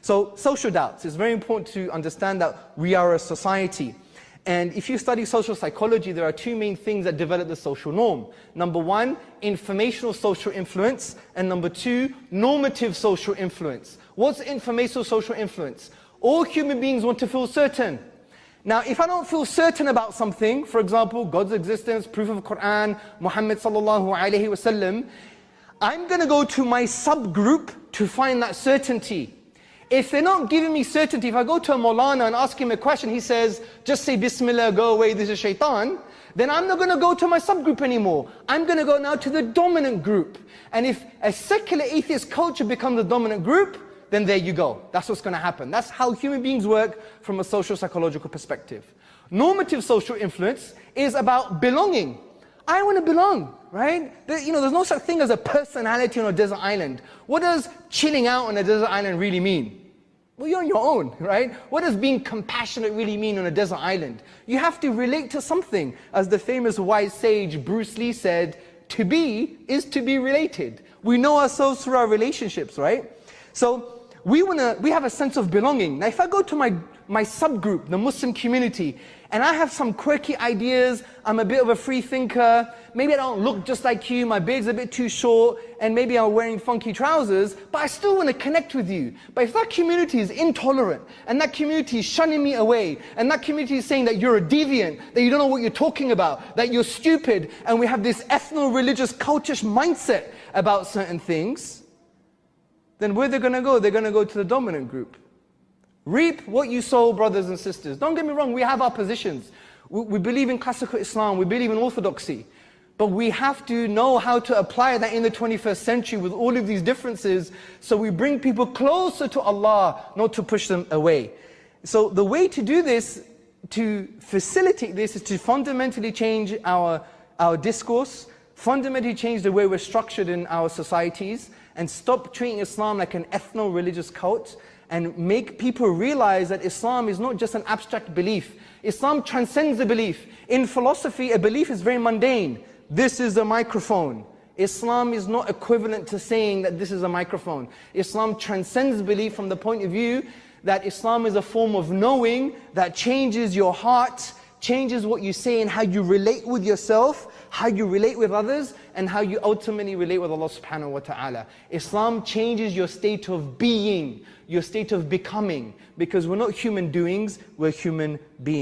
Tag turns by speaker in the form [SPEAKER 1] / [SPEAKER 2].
[SPEAKER 1] So social doubts, it's very important to understand that we are a society. And if you study social psychology, there are two main things that develop the social norm. Number one, informational social influence, and number two, normative social influence. What's informational social influence? All human beings want to feel certain. Now, if I don't feel certain about something, for example, God's existence, proof of Quran, Muhammad sallallahu alaihi wasallam, I'm going to go to my subgroup to find that certainty. If they're not giving me certainty, if I go to a Maulana and ask him a question, he says, just say Bismillah, go away, this is shaitan, then I'm not going to go to my subgroup anymore. I'm going to go now to the dominant group. And if a secular atheist culture becomes the dominant group, then there you go. That's what's going to happen. That's how human beings work from a social psychological perspective. Normative social influence is about belonging. I want to belong, right? There's no such thing as a personality on a desert island. What does chilling out on a desert island really mean? Well, you're on your own, right? What does being compassionate really mean on a desert island? You have to relate to something. As the famous wise sage Bruce Lee said, to be is to be related. We know ourselves through our relationships, right? So we have a sense of belonging. Now if I go to my subgroup, the Muslim community, and I have some quirky ideas, I'm a bit of a free thinker, maybe I don't look just like you, my beard's a bit too short, and maybe I'm wearing funky trousers, but I still want to connect with you. But if that community is intolerant, and that community is shunning me away, and that community is saying that you're a deviant, that you don't know what you're talking about, that you're stupid, and we have this ethno-religious cultish mindset about certain things, then where they're going to go? They're going to go to the dominant group. Reap what you sow, brothers and sisters. Don't get me wrong, we have our positions. We believe in classical Islam, we believe in orthodoxy. But we have to know how to apply that in the 21st century with all of these differences, so we bring people closer to Allah, not to push them away. So the way to do this, to facilitate this, is to fundamentally change our discourse, fundamentally change the way we're structured in our societies, and stop treating Islam like an ethno-religious cult, and make people realize that Islam is not just an abstract belief. Islam transcends the belief. In philosophy, a belief is very mundane. This is a microphone. Islam is not equivalent to saying that this is a microphone. Islam transcends belief from the point of view that Islam is a form of knowing that changes your heart, changes what you say and how you relate with yourself, how you relate with others, and how you ultimately relate with Allah subhanahu wa ta'ala. Islam changes your state of being, your state of becoming, because we're not human doings, we're human beings.